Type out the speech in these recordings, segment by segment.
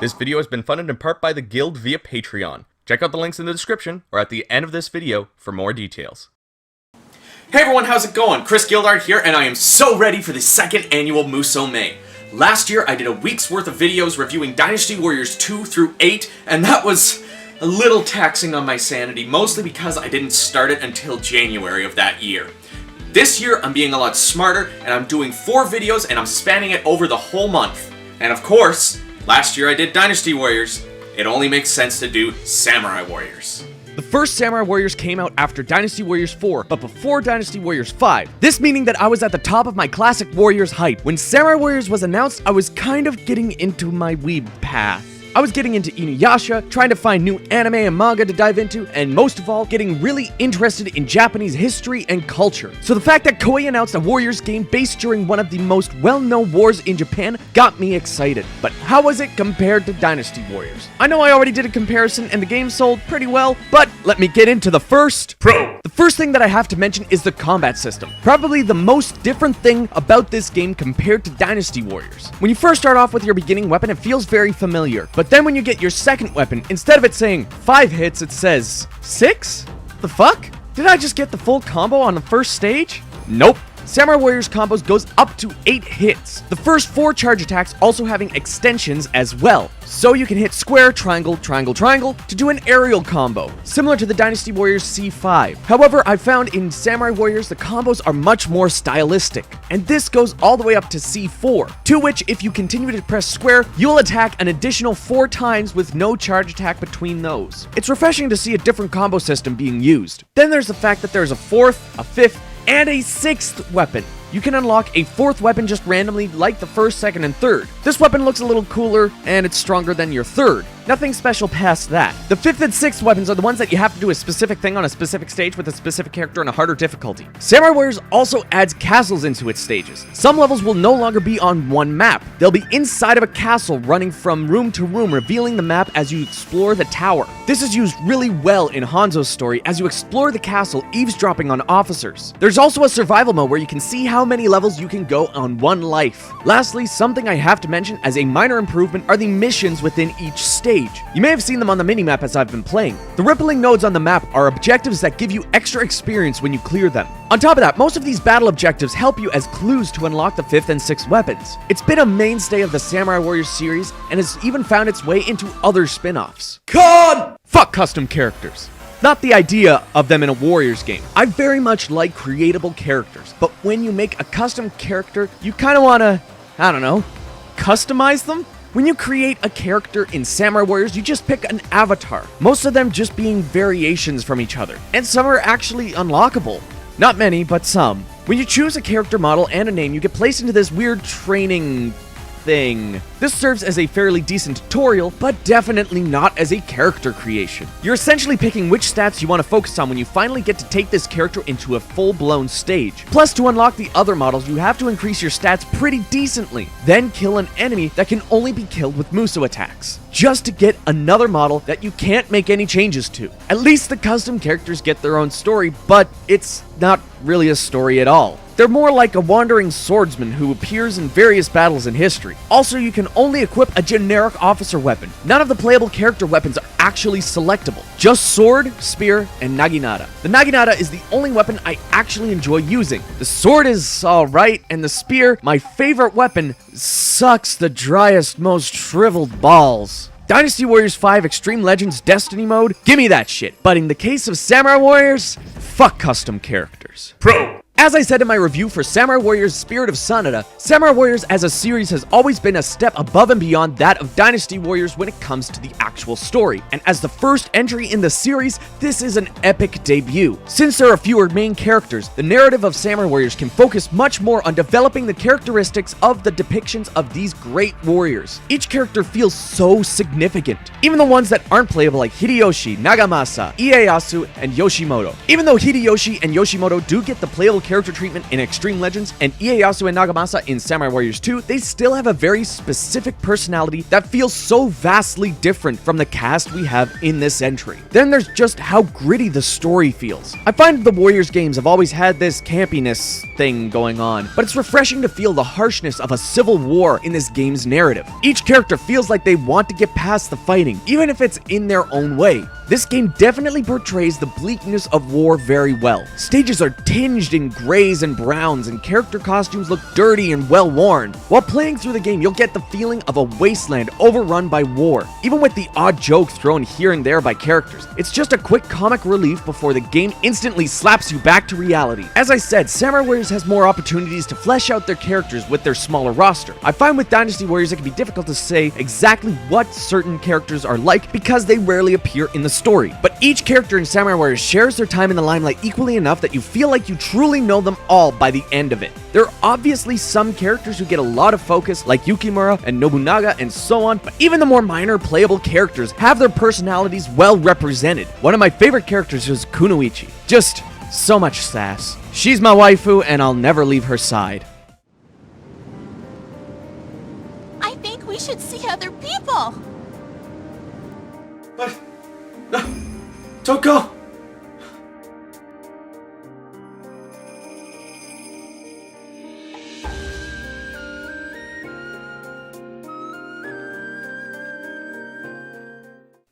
This video has been funded in part by the Guild via Patreon. Check out the links in the description or at the end of this video for more details. Hey everyone, how's it going? Chris Gildart here, and I am so ready for the second annual Musou May. Last year, I did a week's worth of videos reviewing Dynasty Warriors 2 through 8, and that was a little taxing on my sanity, mostly because I didn't start it until January of that year. This year, I'm being a lot smarter, and I'm doing 4 videos, and I'm spanning it over the whole month. And of course, last year I did Dynasty Warriors. It only makes sense to do Samurai Warriors. The first Samurai Warriors came out after Dynasty Warriors 4, but before Dynasty Warriors 5. This meaning that I was at the top of my classic Warriors hype. When Samurai Warriors was announced, I was kind of getting into my weeb path. I was getting into Inuyasha, trying to find new anime and manga to dive into, and most of all, getting really interested in Japanese history and culture. So the fact that Koei announced a Warriors game based during one of the most well-known wars in Japan got me excited. But how was it compared to Dynasty Warriors? I know I already did a comparison and the game sold pretty well, but let me get into the first pro. The first thing that I have to mention is the combat system. Probably the most different thing about this game compared to Dynasty Warriors. When you first start off with your beginning weapon, it feels very familiar, but then when you get your second weapon, instead of it saying 5 hits, it says 6? The fuck? Did I just get the full combo on the first stage? Nope. Samurai Warriors combos goes up to 8 hits. The first 4 charge attacks also having extensions as well. So you can hit square, triangle, triangle, triangle to do an aerial combo, similar to the Dynasty Warriors C5. However, I found in Samurai Warriors the combos are much more stylistic, and this goes all the way up to C4, to which if you continue to press square, you'll attack an additional 4 times with no charge attack between those. It's refreshing to see a different combo system being used. Then there's the fact that there's a 4th, a 5th, and a 6th weapon. You can unlock a 4th weapon just randomly like the 1st, 2nd, and 3rd. This weapon looks a little cooler, and it's stronger than your 3rd. Nothing special past that. The 5th and 6th weapons are the ones that you have to do a specific thing on a specific stage with a specific character on a harder difficulty. Samurai Warriors also adds castles into its stages. Some levels will no longer be on one map. They'll be inside of a castle running from room to room, revealing the map as you explore the tower. This is used really well in Hanzo's story as you explore the castle, eavesdropping on officers. There's also a survival mode where you can see how many levels you can go on one life. Lastly, something I have to mention as a minor improvement are the missions within each stage. You may have seen them on the minimap as I've been playing. The rippling nodes on the map are objectives that give you extra experience when you clear them. On top of that, most of these battle objectives help you as clues to unlock the 5th and 6th weapons. It's been a mainstay of the Samurai Warriors series and has even found its way into other spin-offs. Fuck custom characters. Not the idea of them in a Warriors game. I very much like creatable characters, but when you make a custom character, you kind of want to, I don't know, customize them? When you create a character in Samurai Warriors, you just pick an avatar, most of them just being variations from each other, and some are actually unlockable. Not many, but some. When you choose a character model and a name, you get placed into this weird training thing. This serves as a fairly decent tutorial, but definitely not as a character creation. You're essentially picking which stats you want to focus on when you finally get to take this character into a full-blown stage. Plus, to unlock the other models, you have to increase your stats pretty decently, then kill an enemy that can only be killed with Musou attacks, just to get another model that you can't make any changes to. At least the custom characters get their own story, but it's not really a story at all. They're more like a wandering swordsman who appears in various battles in history. Also, you can only equip a generic officer weapon. None of the playable character weapons are actually selectable. Just sword, spear, and naginata. The naginata is the only weapon I actually enjoy using. The sword is alright, and the spear, my favorite weapon, sucks the driest, most shriveled balls. Dynasty Warriors 5 Extreme Legends Destiny mode? Gimme that shit. But in the case of Samurai Warriors, fuck custom characters. As I said in my review for Samurai Warriors Spirit of Sanada, Samurai Warriors as a series has always been a step above and beyond that of Dynasty Warriors when it comes to the actual story, and as the first entry in the series, this is an epic debut. Since there are fewer main characters, the narrative of Samurai Warriors can focus much more on developing the characteristics of the depictions of these great warriors. Each character feels so significant, even the ones that aren't playable like Hideyoshi, Nagamasa, Ieyasu, and Yoshimoto. Even though Hideyoshi and Yoshimoto do get the playable character treatment in Extreme Legends and Ieyasu and Nagamasa in Samurai Warriors 2, they still have a very specific personality that feels so vastly different from the cast we have in this entry. Then there's just how gritty the story feels. I find the Warriors games have always had this campiness thing going on, but it's refreshing to feel the harshness of a civil war in this game's narrative. Each character feels like they want to get past the fighting, even if it's in their own way. This game definitely portrays the bleakness of war very well. Stages are tinged in grays and browns, and character costumes look dirty and well worn. While playing through the game, you'll get the feeling of a wasteland overrun by war, even with the odd joke thrown here and there by characters. It's just a quick comic relief before the game instantly slaps you back to reality. As I said, Samurai Warriors has more opportunities to flesh out their characters with their smaller roster. I find with Dynasty Warriors it can be difficult to say exactly what certain characters are like because they rarely appear in the story, but each character in Samurai Warriors shares their time in the limelight equally enough that you feel like you truly know them all by the end of it. There are obviously some characters who get a lot of focus, like Yukimura and Nobunaga and so on, but even the more minor playable characters have their personalities well represented. One of my favorite characters is Kunoichi. Just so much sass. She's my waifu and I'll never leave her side. I think we should see other people. But... No! Don't go!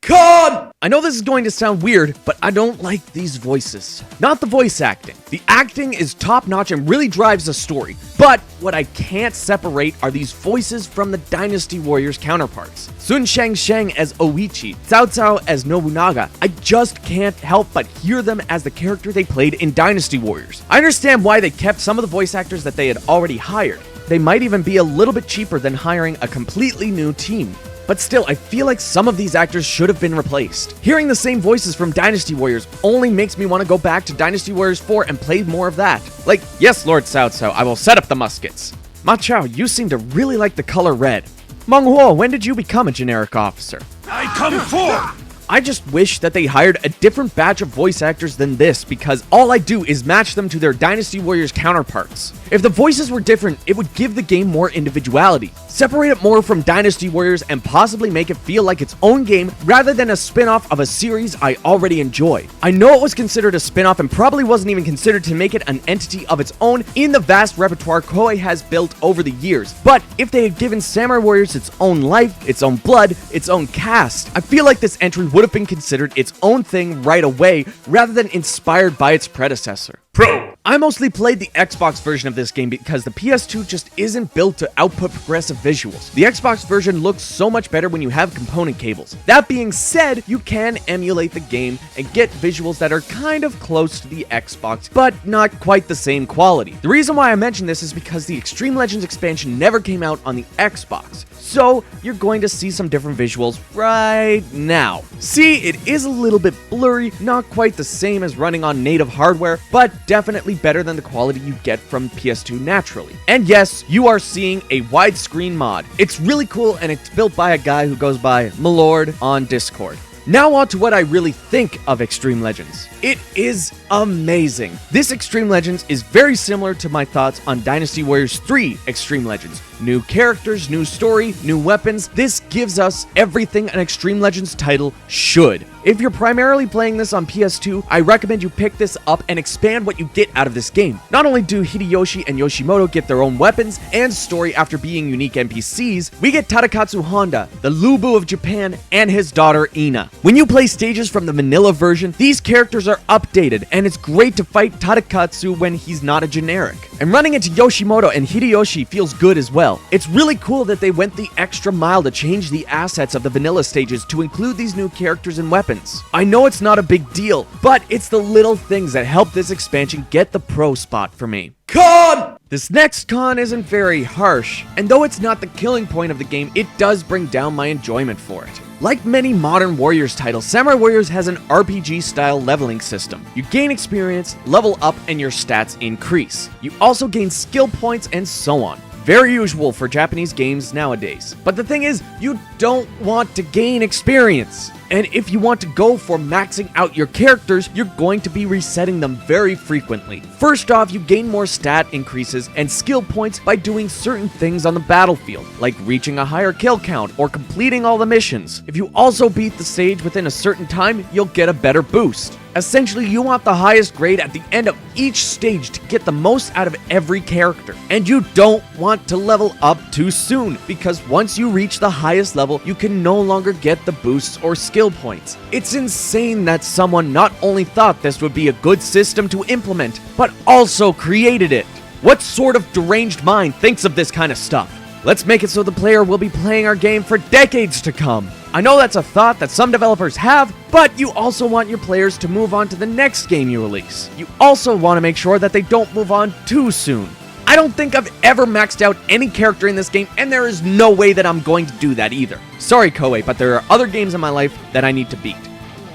Come! I know this is going to sound weird, but I don't like these voices. Not the voice acting. The acting is top-notch and really drives the story. But what I can't separate are these voices from the Dynasty Warriors counterparts. Sun Shang as Oichi, Cao Cao as Nobunaga. I just can't help but hear them as the character they played in Dynasty Warriors. I understand why they kept some of the voice actors that they had already hired. They might even be a little bit cheaper than hiring a completely new team. But still, I feel like some of these actors should have been replaced. Hearing the same voices from Dynasty Warriors only makes me want to go back to Dynasty Warriors 4 and play more of that. Like, yes, Lord Cao Cao, I will set up the muskets. Ma Chao, you seem to really like the color red. Meng Huo, when did you become a generic officer? I come forth! I just wish that they hired a different batch of voice actors than this, because all I do is match them to their Dynasty Warriors counterparts. If the voices were different, it would give the game more individuality. Separate it more from Dynasty Warriors and possibly make it feel like its own game rather than a spin-off of a series I already enjoy. I know it was considered a spin-off and probably wasn't even considered to make it an entity of its own in the vast repertoire Koei has built over the years, but if they had given Samurai Warriors its own life, its own blood, its own cast, I feel like this entry would have been considered its own thing right away rather than inspired by its predecessor. Pro! I mostly played the Xbox version of this game because the PS2 just isn't built to output progressive visuals. The Xbox version looks so much better when you have component cables. That being said, you can emulate the game and get visuals that are kind of close to the Xbox, but not quite the same quality. The reason why I mention this is because the Extreme Legends expansion never came out on the Xbox, so you're going to see some different visuals right now. See, it is a little bit blurry, not quite the same as running on native hardware, but definitely better than the quality you get from PS2 naturally. And yes, you are seeing a widescreen mod. It's really cool and it's built by a guy who goes by Milord on Discord. Now on to what I really think of Extreme Legends. It is amazing. This Extreme Legends is very similar to my thoughts on Dynasty Warriors 3 Extreme Legends. New characters, new story, new weapons. This gives us everything an Extreme Legends title should. If you're primarily playing this on PS2, I recommend you pick this up and expand what you get out of this game. Not only do Hideyoshi and Yoshimoto get their own weapons and story after being unique NPCs, we get Tadakatsu Honda, the Lubu of Japan, and his daughter Ina. When you play stages from the vanilla version, these characters are updated, and it's great to fight Tadakatsu when he's not a generic. And running into Yoshimoto and Hideyoshi feels good as well. It's really cool that they went the extra mile to change the assets of the vanilla stages to include these new characters and weapons. I know it's not a big deal, but it's the little things that help this expansion get the pro spot for me. Con! This next con isn't very harsh, and though it's not the killing point of the game, it does bring down my enjoyment for it. Like many modern Warriors titles, Samurai Warriors has an RPG-style leveling system. You gain experience, level up, and your stats increase. You also gain skill points and so on. Very usual for Japanese games nowadays. But the thing is, you don't want to gain experience. And if you want to go for maxing out your characters, you're going to be resetting them very frequently. First off, you gain more stat increases and skill points by doing certain things on the battlefield, like reaching a higher kill count or completing all the missions. If you also beat the stage within a certain time, you'll get a better boost. Essentially, you want the highest grade at the end of each stage to get the most out of every character. And you don't want to level up too soon, because once you reach the highest level, you can no longer get the boosts or skill points. It's insane that someone not only thought this would be a good system to implement, but also created it. What sort of deranged mind thinks of this kind of stuff? Let's make it so the player will be playing our game for decades to come. I know that's a thought that some developers have, but you also want your players to move on to the next game you release. You also want to make sure that they don't move on too soon. I don't think I've ever maxed out any character in this game, and there is no way that I'm going to do that either. Sorry, Koei, but there are other games in my life that I need to beat,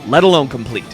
let alone complete.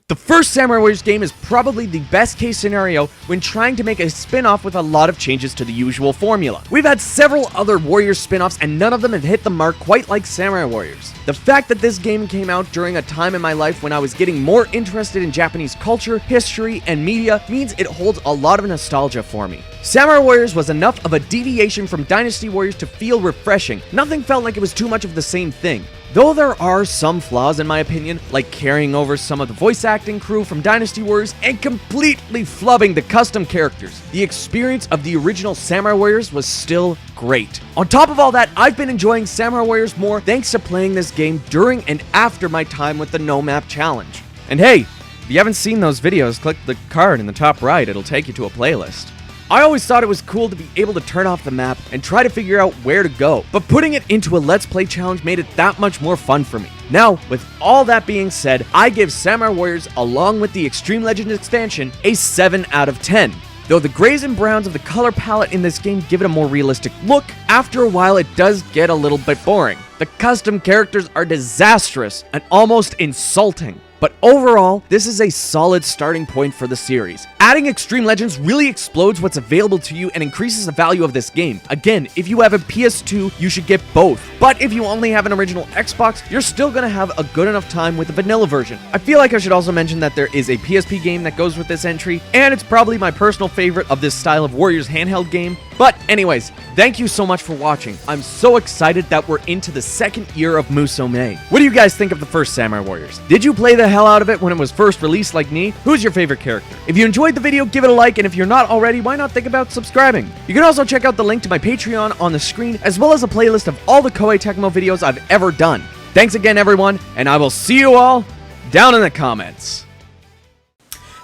The first Samurai Warriors game is probably the best case scenario when trying to make a spin-off with a lot of changes to the usual formula. We've had several other Warriors spin-offs and none of them have hit the mark quite like Samurai Warriors. The fact that this game came out during a time in my life when I was getting more interested in Japanese culture, history, and media means it holds a lot of nostalgia for me. Samurai Warriors was enough of a deviation from Dynasty Warriors to feel refreshing. Nothing felt like it was too much of the same thing. Though there are some flaws in my opinion, like carrying over some of the voice acting crew from Dynasty Warriors and completely flubbing the custom characters, the experience of the original Samurai Warriors was still great. On top of all that, I've been enjoying Samurai Warriors more thanks to playing this game during and after my time with the No Map Challenge. And hey, if you haven't seen those videos, click the card in the top right, it'll take you to a playlist. I always thought it was cool to be able to turn off the map and try to figure out where to go, but putting it into a Let's Play challenge made it that much more fun for me. Now, with all that being said, I give Samurai Warriors, along with the Extreme Legends expansion, a 7 out of 10. Though the grays and browns of the color palette in this game give it a more realistic look, after a while it does get a little bit boring. The custom characters are disastrous and almost insulting. But overall, this is a solid starting point for the series. Adding Extreme Legends really explodes what's available to you and increases the value of this game. Again, if you have a PS2, you should get both. But if you only have an original Xbox, you're still gonna have a good enough time with the vanilla version. I feel like I should also mention that there is a PSP game that goes with this entry, and it's probably my personal favorite of this style of Warriors handheld game. But anyways, thank you so much for watching. I'm so excited that we're into the second year of Musou. What do you guys think of the first Samurai Warriors? Did you play the hell out of it when it was first released like me? Who's your favorite character? If you enjoyed the video, give it a like, and if you're not already, why not think about subscribing? You can also check out the link to my Patreon on the screen, as well as a playlist of all the Koei Tecmo videos I've ever done. Thanks again, everyone, and I will see you all down in the comments.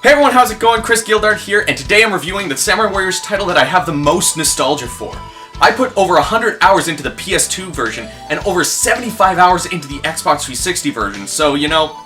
Hey everyone, how's it going? Chris Gildart here, and today I'm reviewing the Samurai Warriors title that I have the most nostalgia for. I put over 100 hours into the PS2 version, and over 75 hours into the Xbox 360 version, so, you know,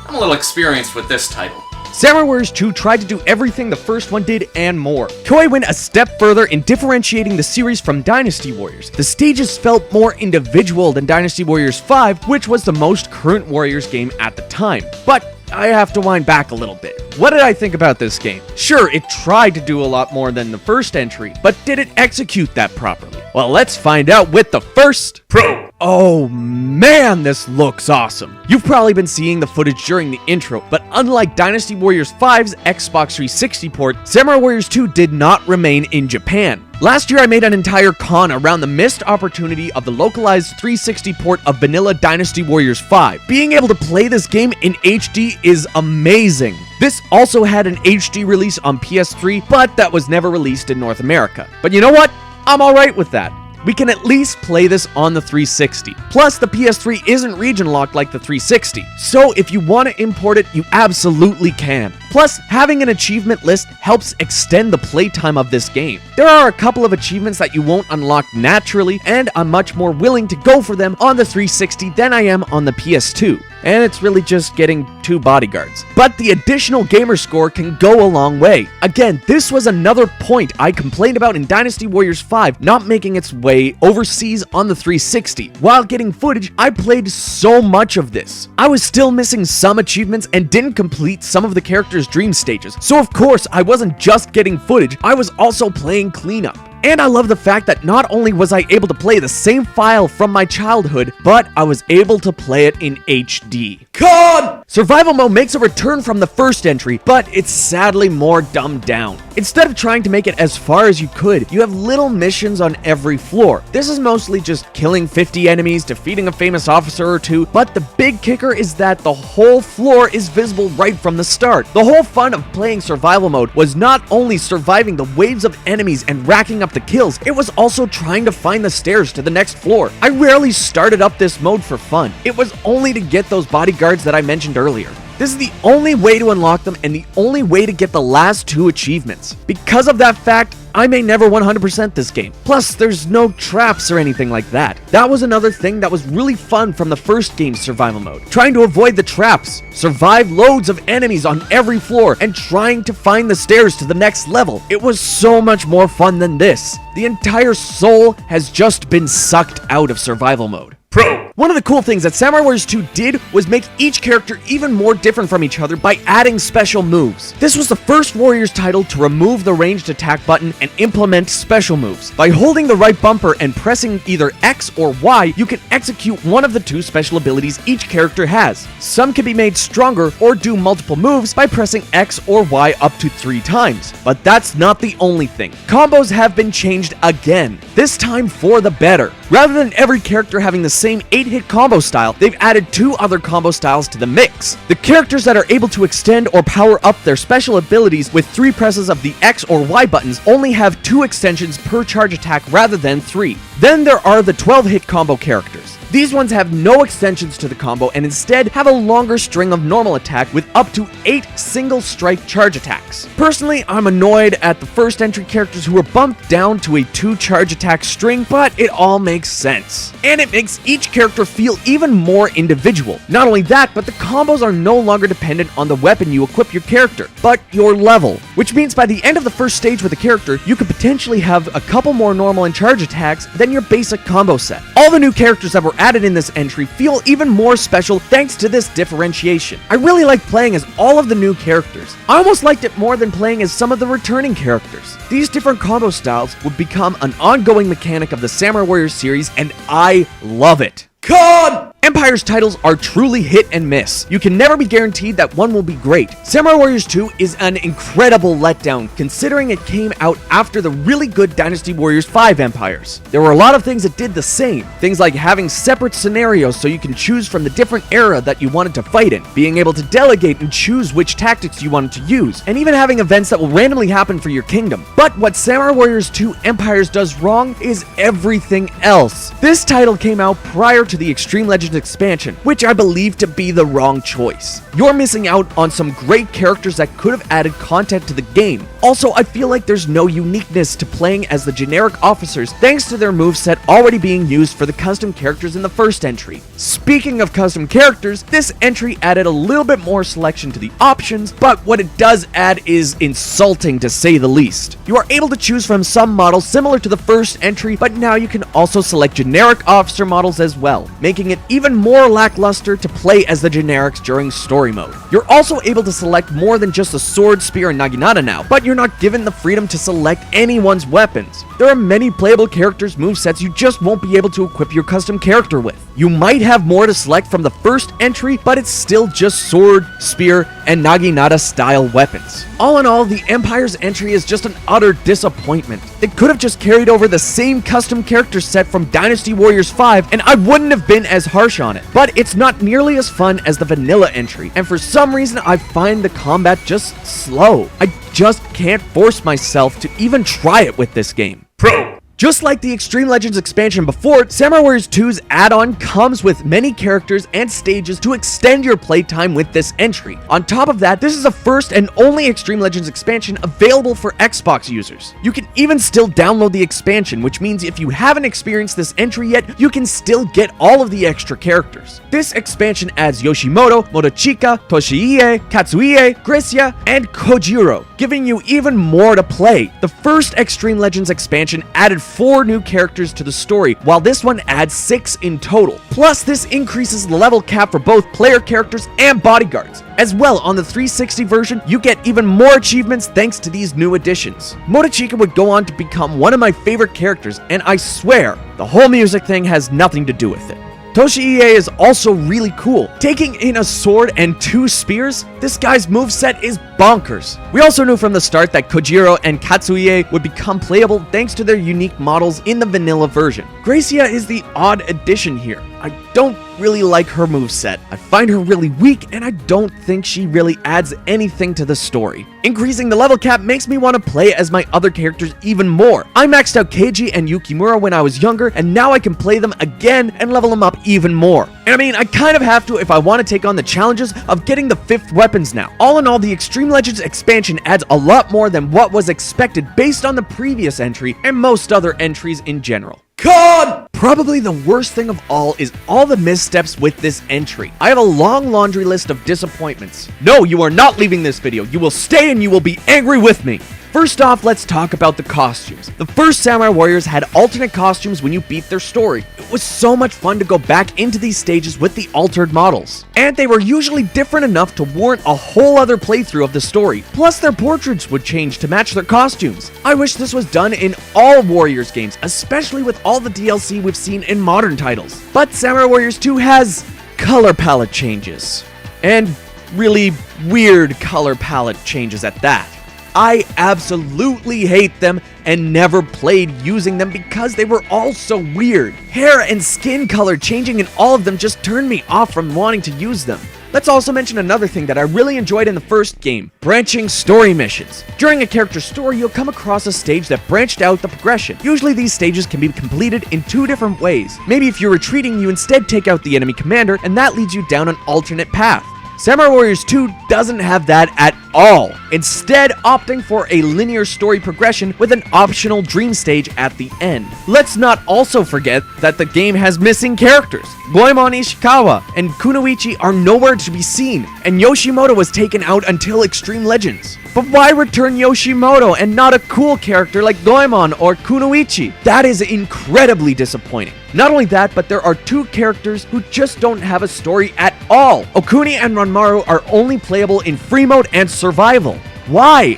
I'm a little experienced with this title. Samurai Warriors 2 tried to do everything the first one did and more. Koei went a step further in differentiating the series from Dynasty Warriors. The stages felt more individual than Dynasty Warriors 5, which was the most current Warriors game at the time. But I have to wind back a little bit. What did I think about this game? Sure, it tried to do a lot more than the first entry, but did it execute that properly? Well, let's find out with the first Pro. Oh man, this looks awesome. You've probably been seeing the footage during the intro, but unlike Dynasty Warriors 5's Xbox 360 port, Samurai Warriors 2 did not remain in Japan. Last year I made an entire con around the missed opportunity of the localized 360 port of vanilla Dynasty Warriors 5. Being able to play this game in HD is amazing. This also had an HD release on PS3, but that was never released in North America. But you know what? I'm alright with that. We can at least play this on the 360. Plus, the PS3 isn't region locked like the 360. So if you want to import it, you absolutely can. Plus, having an achievement list helps extend the playtime of this game. There are a couple of achievements that you won't unlock naturally, and I'm much more willing to go for them on the 360 than I am on the PS2. And it's really just getting 2 bodyguards. But the additional gamer score can go a long way. Again, this was another point I complained about in Dynasty Warriors 5 not making its way overseas on the 360. While getting footage, I played so much of this. I was still missing some achievements and didn't complete some of the characters' dream stages. So of course, I wasn't just getting footage, I was also playing cleanup. And I love the fact that not only was I able to play the same file from my childhood, but I was able to play it in HD. God! Survival mode makes a return from the first entry, but it's sadly more dumbed down. Instead of trying to make it as far as you could, you have little missions on every floor. This is mostly just killing 50 enemies, defeating a famous officer or 2, but the big kicker is that the whole floor is visible right from the start. The whole fun of playing survival mode was not only surviving the waves of enemies and racking up the kills, it was also trying to find the stairs to the next floor. I rarely started up this mode for fun. It was only to get those bodyguards that I mentioned earlier. This is the only way to unlock them and the only way to get the last 2 achievements. Because of that fact, I may never 100% this game. Plus, there's no traps or anything like that. That was another thing that was really fun from the first game's survival mode. Trying to avoid the traps, survive loads of enemies on every floor, and trying to find the stairs to the next level. It was so much more fun than this. The entire soul has just been sucked out of survival mode. Pro! One of the cool things that Samurai Warriors 2 did was make each character even more different from each other by adding special moves. This was the first Warriors title to remove the ranged attack button and implement special moves. By holding the right bumper and pressing either X or Y, you can execute one of the 2 special abilities each character has. Some can be made stronger or do multiple moves by pressing X or Y up to 3 times. But that's not the only thing. Combos have been changed again, this time for the better. Rather than every character having the same 8-hit combo style, they've added 2 other combo styles to the mix. The characters that are able to extend or power up their special abilities with 3 presses of the X or Y buttons only have 2 extensions per charge attack rather than 3. Then there are the 12-hit combo characters. These ones have no extensions to the combo and instead have a longer string of normal attack with up to 8 single strike charge attacks. Personally, I'm annoyed at the first entry characters who were bumped down to a 2 charge attack string, but it all makes sense. And it makes each character feel even more individual. Not only that, but the combos are no longer dependent on the weapon you equip your character, but your level. Which means by the end of the first stage with a character, you could potentially have a couple more normal and charge attacks than your basic combo set. All the new characters that were added in this entry feel even more special thanks to this differentiation. I really like playing as all of the new characters. I almost liked it more than playing as some of the returning characters. These different combo styles would become an ongoing mechanic of the Samurai Warriors series, and I love it. God! Empire's titles are truly hit and miss. You can never be guaranteed that one will be great. Samurai Warriors 2 is an incredible letdown considering it came out after the really good Dynasty Warriors 5 Empires. There were a lot of things that did the same. Things like having separate scenarios so you can choose from the different era that you wanted to fight in, being able to delegate and choose which tactics you wanted to use, and even having events that will randomly happen for your kingdom. But what Samurai Warriors 2 Empires does wrong is everything else. This title came out prior to the Extreme Legends expansion, which I believe to be the wrong choice. You're missing out on some great characters that could have added content to the game. Also, I feel like there's no uniqueness to playing as the generic officers thanks to their moveset already being used for the custom characters in the first entry. Speaking of custom characters, this entry added a little bit more selection to the options, but what it does add is insulting to say the least. You are able to choose from some models similar to the first entry, but now you can also select generic officer models as well, making it even more lackluster to play as the generics during story mode. You're also able to select more than just the sword, spear, and naginata now, but you're not given the freedom to select anyone's weapons. There are many playable characters' movesets you just won't be able to equip your custom character with. You might have more to select from the first entry, but it's still just sword, spear, and naginata style weapons. All in all, the Empire's entry is just an utter disappointment. They could have just carried over the same custom character set from Dynasty Warriors 5, and I wouldn't have been as harsh on it. But it's not nearly as fun as the vanilla entry, and for some reason I find the combat just slow. I just can't force myself to even try it with this game. Pro! Just like the Extreme Legends expansion before, Samurai Warriors 2's add-on comes with many characters and stages to extend your playtime with this entry. On top of that, this is the first and only Extreme Legends expansion available for Xbox users. You can even still download the expansion, which means if you haven't experienced this entry yet, you can still get all of the extra characters. This expansion adds Yoshimoto, Motochika, Toshiie, Katsuie, Gracia, and Kojiro, giving you even more to play. The first Extreme Legends expansion added 4 new characters to the story, while this one adds 6 in total. Plus, this increases the level cap for both player characters and bodyguards. As well, on the 360 version, you get even more achievements thanks to these new additions. Motochika would go on to become one of my favorite characters, and I swear, the whole music thing has nothing to do with it. Toshiie is also really cool. Taking in a sword and 2 spears, this guy's moveset is bonkers. We also knew from the start that Kojiro and Katsuie would become playable thanks to their unique models in the vanilla version. Gracia is the odd addition here. I don't really like her moveset. I find her really weak, and I don't think she really adds anything to the story. Increasing the level cap makes me want to play as my other characters even more. I maxed out Keiji and Yukimura when I was younger, and now I can play them again and level them up even more. And I mean, I kind of have to if I want to take on the challenges of getting the 5th weapons now. All in all, the Extreme Legends expansion adds a lot more than what was expected based on the previous entry and most other entries in general. God! Probably the worst thing of all is all the missteps with this entry. I have a long laundry list of disappointments. No, you are not leaving this video. You will stay and you will be angry with me. First off, let's talk about the costumes. The first Samurai Warriors had alternate costumes when you beat their story. It was so much fun to go back into these stages with the altered models. And they were usually different enough to warrant a whole other playthrough of the story. Plus, their portraits would change to match their costumes. I wish this was done in all Warriors games, especially with all the DLC we've seen in modern titles. But Samurai Warriors 2 has color palette changes. And really weird color palette changes at that. I absolutely hate them and never played using them because they were all so weird. Hair and skin color changing in all of them just turned me off from wanting to use them. Let's also mention another thing that I really enjoyed in the first game, branching story missions. During a character's story, you'll come across a stage that branched out the progression. Usually these stages can be completed in 2 different ways. Maybe if you're retreating, you instead take out the enemy commander, and that leads you down an alternate path. Samurai Warriors 2 doesn't have that at all, instead opting for a linear story progression with an optional dream stage at the end. Let's not also forget that the game has missing characters. Goemon Ishikawa and Kunoichi are nowhere to be seen, and Yoshimoto was taken out until Extreme Legends. But why return Yoshimoto and not a cool character like Goemon or Kunoichi? That is incredibly disappointing. Not only that, but there are 2 characters who just don't have a story at all. Okuni and Ranmaru are only playable in free mode and survival. Why?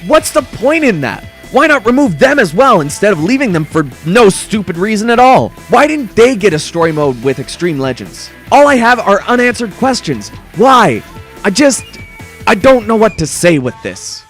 What's the point in that? Why not remove them as well instead of leaving them for no stupid reason at all? Why didn't they get a story mode with Extreme Legends? All I have are unanswered questions. Why? I don't know what to say with this.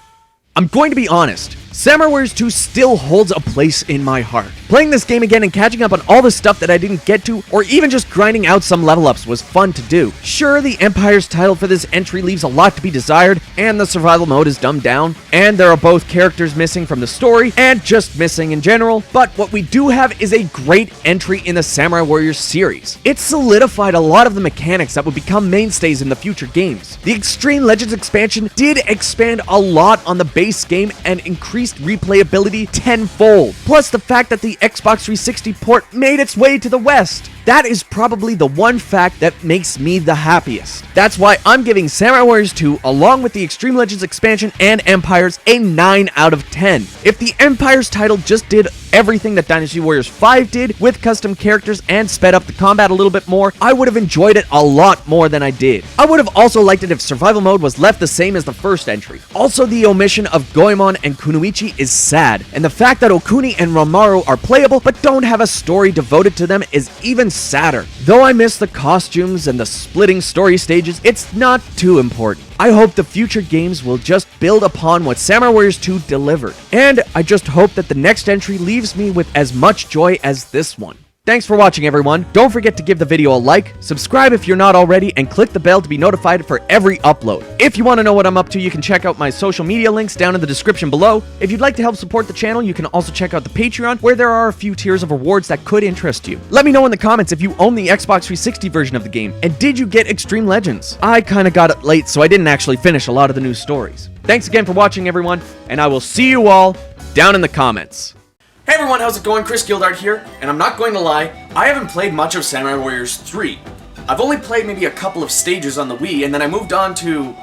I'm going to be honest. Samurai Warriors 2 still holds a place in my heart. Playing this game again and catching up on all the stuff that I didn't get to, or even just grinding out some level ups was fun to do. Sure, the Empire's title for this entry leaves a lot to be desired, and the survival mode is dumbed down, and there are both characters missing from the story, and just missing in general, but what we do have is a great entry in the Samurai Warriors series. It solidified a lot of the mechanics that would become mainstays in the future games. The Extreme Legends expansion did expand a lot on the base game and increased replayability tenfold. Plus the fact that the Xbox 360 port made its way to the West. That is probably the one fact that makes me the happiest. That's why I'm giving Samurai Warriors 2, along with the Extreme Legends expansion and Empires, a 9 out of 10. If the Empires title just did everything that Dynasty Warriors 5 did, with custom characters and sped up the combat a little bit more, I would have enjoyed it a lot more than I did. I would have also liked it if survival mode was left the same as the first entry. Also, the omission of Goemon and Kunoichi is sad, and the fact that Okuni and Ranmaru are playable but don't have a story devoted to them is even sadder. Though I miss the costumes and the splitting story stages, it's not too important. I hope the future games will just build upon what Samurai Warriors 2 delivered, and I just hope that the next entry leaves me with as much joy as this one. Thanks for watching, everyone. Don't forget to give the video a like, subscribe if you're not already, and click the bell to be notified for every upload. If you want to know what I'm up to, you can check out my social media links down in the description below. If you'd like to help support the channel, you can also check out the Patreon, where there are a few tiers of rewards that could interest you. Let me know in the comments if you own the Xbox 360 version of the game, and did you get Extreme Legends? I kinda got it late, so I didn't actually finish a lot of the new stories. Thanks again for watching, everyone, and I will see you all down in the comments. Hey everyone, how's it going? Chris Gildart here, and I'm not going to lie, I haven't played much of Samurai Warriors 3. I've only played maybe a couple of stages on the Wii, and then I moved on to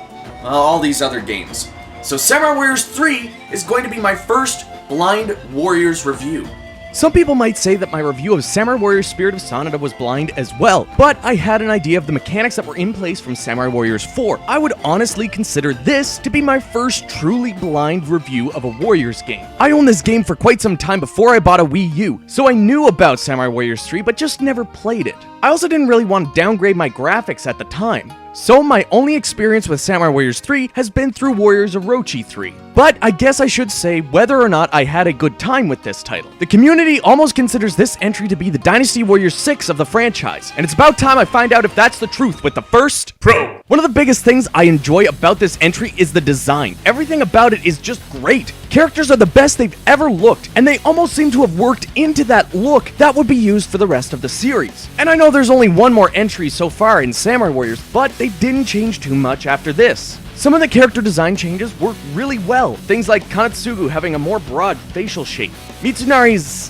all these other games. So Samurai Warriors 3 is going to be my first Blind Warriors review. Some people might say that my review of Samurai Warriors Spirit of Sanada was blind as well, but I had an idea of the mechanics that were in place from Samurai Warriors 4. I would honestly consider this to be my first truly blind review of a Warriors game. I owned this game for quite some time before I bought a Wii U, so I knew about Samurai Warriors 3 but just never played it. I also didn't really want to downgrade my graphics at the time. So my only experience with Samurai Warriors 3 has been through Warriors Orochi 3. But I guess I should say whether or not I had a good time with this title. The community almost considers this entry to be the Dynasty Warriors 6 of the franchise, and it's about time I find out if that's the truth with the first Pro. One of the biggest things I enjoy about this entry is the design. Everything about it is just great. Characters are the best they've ever looked, and they almost seem to have worked into that look that would be used for the rest of the series. And I know there's only one more entry so far in Samurai Warriors, but they didn't change too much after this. Some of the character design changes work really well. Things like Kanetsugu having a more broad facial shape. Mitsunari's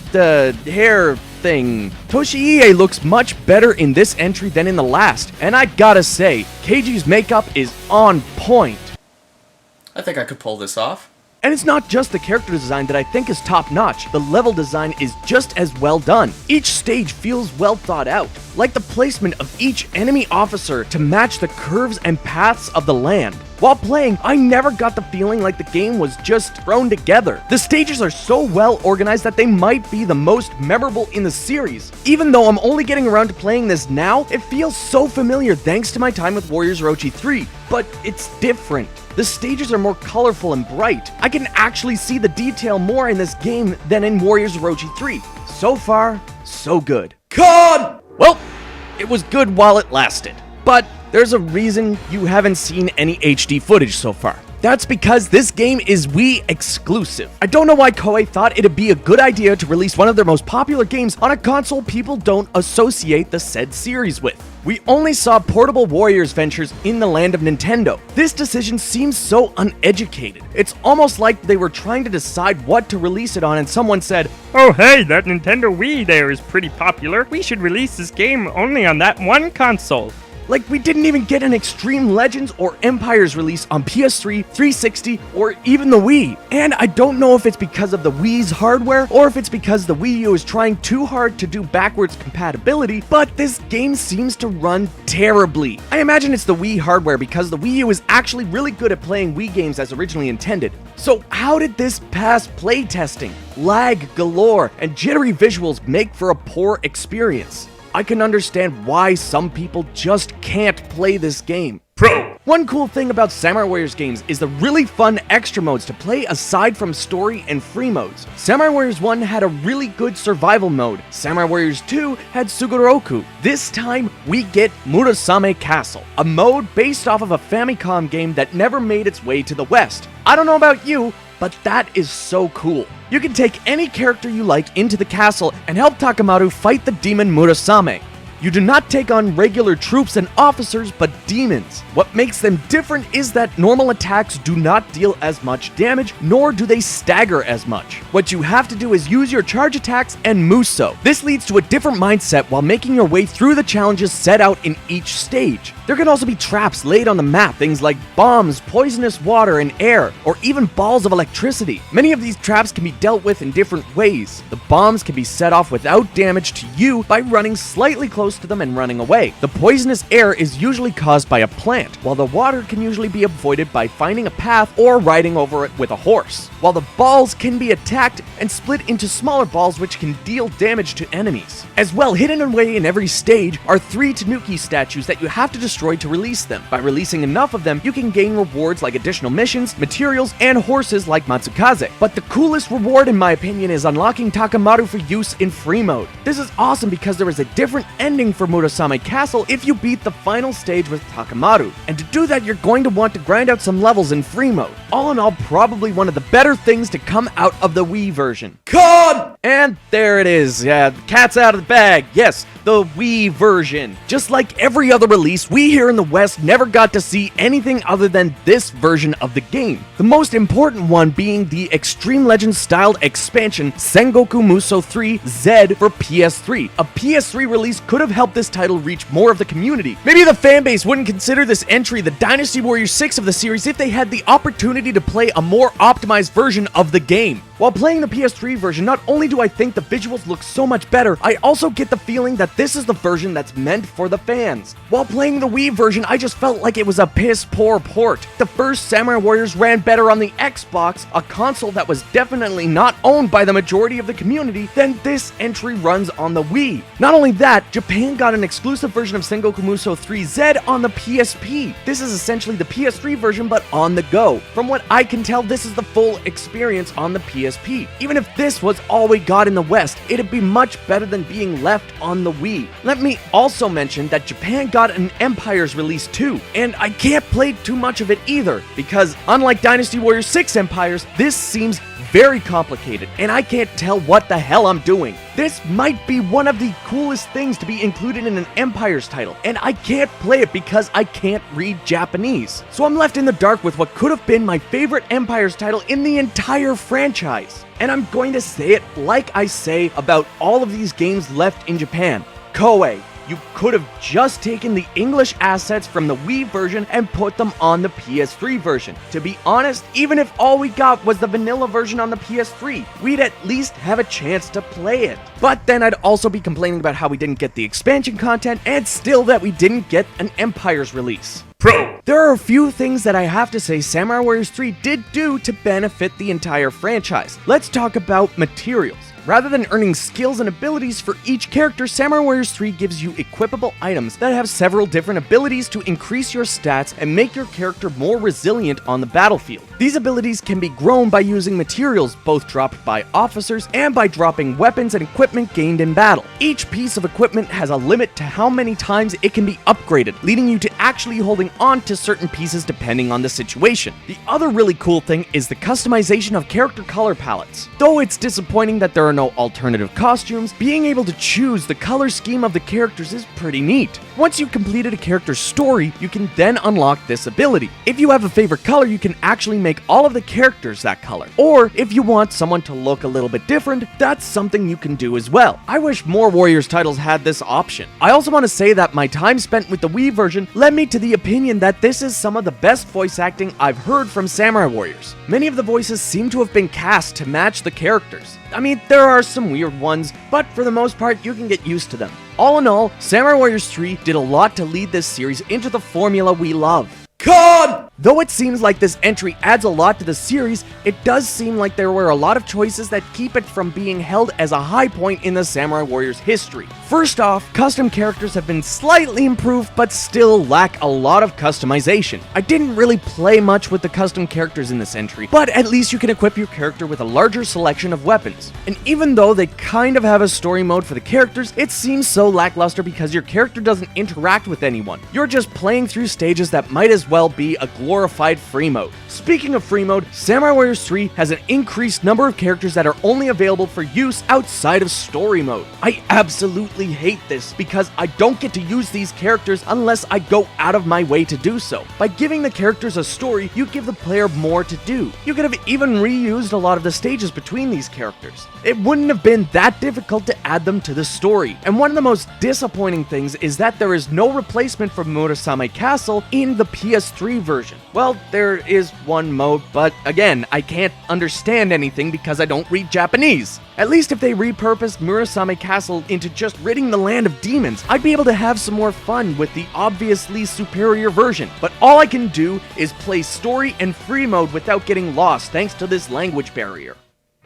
hair thing. Toshiie looks much better in this entry than in the last, and I gotta say, Keiji's makeup is on point. I think I could pull this off. And it's not just the character design that I think is top-notch, the level design is just as well done. Each stage feels well thought out, like the placement of each enemy officer to match the curves and paths of the land. While playing, I never got the feeling like the game was just thrown together. The stages are so well organized that they might be the most memorable in the series. Even though I'm only getting around to playing this now, it feels so familiar thanks to my time with Warriors Orochi 3, but it's different. The stages are more colorful and bright. I can actually see the detail more in this game than in Warriors Orochi 3. So far, so good. Con! Well, it was good while it lasted. But there's a reason you haven't seen any HD footage so far. That's because this game is Wii exclusive. I don't know why Koei thought it'd be a good idea to release one of their most popular games on a console people don't associate the said series with. We only saw portable Warriors ventures in the land of Nintendo. This decision seems so uneducated. It's almost like they were trying to decide what to release it on and someone said, "Oh hey, that Nintendo Wii there is pretty popular. We should release this game only on that one console." Like we didn't even get an Extreme Legends or Empires release on PS3, 360, or even the Wii. And I don't know if it's because of the Wii's hardware or if it's because the Wii U is trying too hard to do backwards compatibility, but this game seems to run terribly. I imagine it's the Wii hardware because the Wii U is actually really good at playing Wii games as originally intended. So how did this pass playtesting? Lag galore and jittery visuals make for a poor experience. I can understand why some people just can't play this game. Pro! One cool thing about Samurai Warriors games is the really fun extra modes to play aside from story and free modes. Samurai Warriors 1 had a really good survival mode. Samurai Warriors 2 had Sugoroku. This time, we get Murasame Castle, a mode based off of a Famicom game that never made its way to the West. I don't know about you, but that is so cool. You can take any character you like into the castle and help Takamaru fight the demon Murasame. You do not take on regular troops and officers, but demons. What makes them different is that normal attacks do not deal as much damage, nor do they stagger as much. What you have to do is use your charge attacks and Musou. This leads to a different mindset while making your way through the challenges set out in each stage. There can also be traps laid on the map, things like bombs, poisonous water, and air, or even balls of electricity. Many of these traps can be dealt with in different ways. The bombs can be set off without damage to you by running slightly closer close to them and running away. The poisonous air is usually caused by a plant, while the water can usually be avoided by finding a path or riding over it with a horse. While the balls can be attacked and split into smaller balls which can deal damage to enemies. As well, hidden away in every stage are 3 Tanuki statues that you have to destroy to release them. By releasing enough of them, you can gain rewards like additional missions, materials, and horses like Matsukaze. But the coolest reward in my opinion is unlocking Takamaru for use in free mode. This is awesome because there is a different ending for Murasame Castle if you beat the final stage with Takamaru. And to do that, you're going to want to grind out some levels in free mode. All in all, probably one of the better things to come out of the Wii version. God! And there it is. Yeah, the cat's out of the bag. Yes, the Wii version. Just like every other release, we here in the West never got to see anything other than this version of the game. The most important one being the Extreme Legends styled expansion Sengoku Musou 3 Z for PS3. A PS3 release could have helped this title reach more of the community. Maybe the fanbase wouldn't consider this entry the Dynasty Warriors 6 of the series if they had the opportunity to play a more optimized version of the game. While playing the PS3 version, not only do I think the visuals look so much better, I also get the feeling that this is the version that's meant for the fans. While playing the Wii version, I just felt like it was a piss poor port. The first Samurai Warriors ran better on the Xbox, a console that was definitely not owned by the majority of the community, than this entry runs on the Wii. Not only that, Japan got an exclusive version of Sengoku Musou 3Z on the PSP. This is essentially the PS3 version but on the go. From what I can tell, this is the full experience on the PSP. Even if this was all we got in the West, it'd be much better than being left on the Wii. Let me also mention that Japan got an Empires release too, and I can't play too much of it either, because unlike Dynasty Warriors 6 Empires, this seems very complicated, and I can't tell what the hell I'm doing. This might be one of the coolest things to be included in an Empires title, and I can't play it because I can't read Japanese. So I'm left in the dark with what could have been my favorite Empires title in the entire franchise. And I'm going to say it like I say about all of these games left in Japan. Koei, you could have just taken the English assets from the Wii version and put them on the PS3 version. To be honest, even if all we got was the vanilla version on the PS3, we'd at least have a chance to play it. But then I'd also be complaining about how we didn't get the expansion content and still that we didn't get an Empires release. There are a few things that I have to say Samurai Warriors 3 did do to benefit the entire franchise. Let's talk about materials. Rather than earning skills and abilities for each character, Samurai Warriors 3 gives you equipable items that have several different abilities to increase your stats and make your character more resilient on the battlefield. These abilities can be grown by using materials both dropped by officers and by dropping weapons and equipment gained in battle. Each piece of equipment has a limit to how many times it can be upgraded, leading you to actually holding on to certain pieces depending on the situation. The other really cool thing is the customization of character color palettes. Though it's disappointing that there are no alternative costumes, being able to choose the color scheme of the characters is pretty neat. Once you've completed a character's story, you can then unlock this ability. If you have a favorite color, you can actually make all of the characters that color. Or if you want someone to look a little bit different, that's something you can do as well. I wish more Warriors titles had this option. I also want to say that my time spent with the Wii version led me to the opinion that this is some of the best voice acting I've heard from Samurai Warriors. Many of the voices seem to have been cast to match the characters. I mean, there are some weird ones, but for the most part, you can get used to them. All in all, Samurai Warriors 3 did a lot to lead this series into the formula we love. God! Though it seems like this entry adds a lot to the series, it does seem like there were a lot of choices that keep it from being held as a high point in the Samurai Warriors history. First off, custom characters have been slightly improved but still lack a lot of customization. I didn't really play much with the custom characters in this entry, but at least you can equip your character with a larger selection of weapons. And even though they kind of have a story mode for the characters, it seems so lackluster because your character doesn't interact with anyone. You're just playing through stages that might as well be a glorified free mode. Speaking of free mode, Samurai Warriors 3 has an increased number of characters that are only available for use outside of story mode. I absolutely hate this because I don't get to use these characters unless I go out of my way to do so. By giving the characters a story, you give the player more to do. You could have even reused a lot of the stages between these characters. It wouldn't have been that difficult to add them to the story. And one of the most disappointing things is that there is no replacement for Murasame Castle in the PS3 version. Well, there is one mode, but again, I can't understand anything because I don't read Japanese. At least if they repurposed Murasame Castle into just ridding the land of demons, I'd be able to have some more fun with the obviously superior version. But all I can do is play story and free mode without getting lost thanks to this language barrier.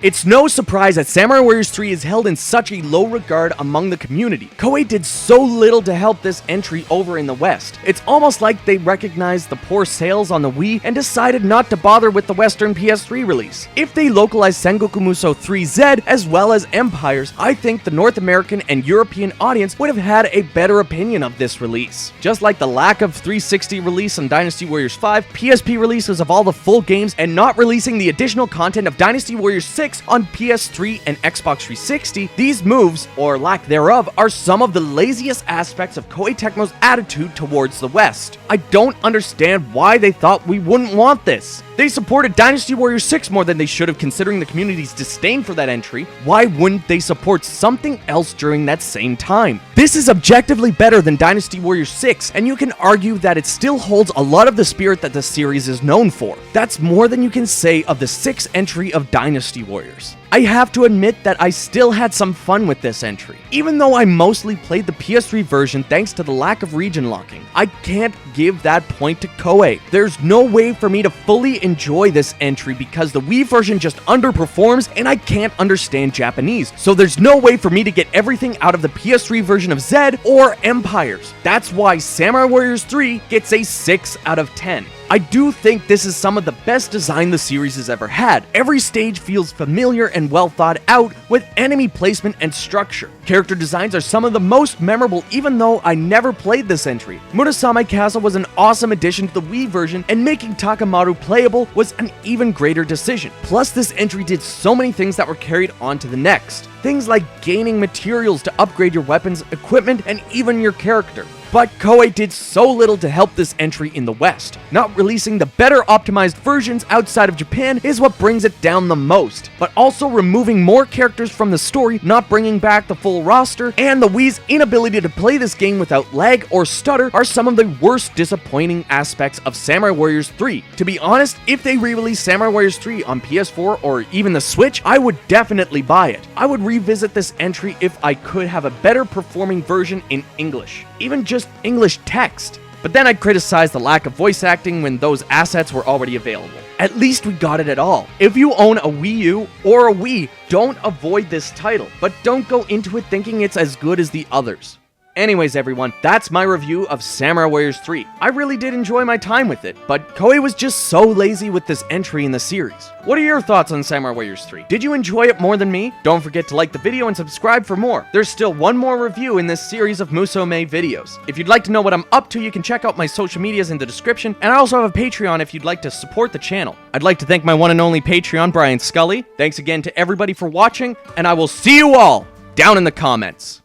It's no surprise that Samurai Warriors 3 is held in such a low regard among the community. Koei did so little to help this entry over in the West. It's almost like they recognized the poor sales on the Wii and decided not to bother with the Western PS3 release. If they localized Sengoku Musou 3Z as well as Empires, I think the North American and European audience would have had a better opinion of this release. Just like the lack of 360 release on Dynasty Warriors 5, PSP releases of all the full games, and not releasing the additional content of Dynasty Warriors 6 on PS3 and Xbox 360, these moves, or lack thereof, are some of the laziest aspects of Koei Tecmo's attitude towards the West. I don't understand why they thought we wouldn't want this. They supported Dynasty Warriors 6 more than they should have, considering the community's disdain for that entry. Why wouldn't they support something else during that same time? This is objectively better than Dynasty Warriors 6, and you can argue that it still holds a lot of the spirit that the series is known for. That's more than you can say of the 6th entry of Dynasty Warriors. I have to admit that I still had some fun with this entry. Even though I mostly played the PS3 version thanks to the lack of region locking, I can't give that point to Koei. There's no way for me to fully enjoy this entry because the Wii version just underperforms and I can't understand Japanese, so there's no way for me to get everything out of the PS3 version of Zed or Empires. That's why Samurai Warriors 3 gets a 6 out of 10. I do think this is some of the best design the series has ever had. Every stage feels familiar and well thought out with enemy placement and structure. Character designs are some of the most memorable even though I never played this entry. Murasame Castle was an awesome addition to the Wii version, and making Takamaru playable was an even greater decision. Plus, this entry did so many things that were carried on to the next. Things like gaining materials to upgrade your weapons, equipment, and even your character. But Koei did so little to help this entry in the West. Not releasing the better optimized versions outside of Japan is what brings it down the most. But also removing more characters from the story, not bringing back the full roster, and the Wii's inability to play this game without lag or stutter are some of the worst disappointing aspects of Samurai Warriors 3. To be honest, if they re-release Samurai Warriors 3 on PS4 or even the Switch, I would definitely buy it. I would revisit this entry if I could have a better performing version in English. Even just English text. But then I'd criticize the lack of voice acting when those assets were already available. At least we got it at all. If you own a Wii U or a Wii, don't avoid this title, but don't go into it thinking it's as good as the others. Anyways everyone, that's my review of Samurai Warriors 3. I really did enjoy my time with it, but Koei was just so lazy with this entry in the series. What are your thoughts on Samurai Warriors 3? Did you enjoy it more than me? Don't forget to like the video and subscribe for more. There's still one more review in this series of Musou videos. If you'd like to know what I'm up to, you can check out my social medias in the description, and I also have a Patreon if you'd like to support the channel. I'd like to thank my one and only Patreon, Brian Scully. Thanks again to everybody for watching, and I will see you all down in the comments.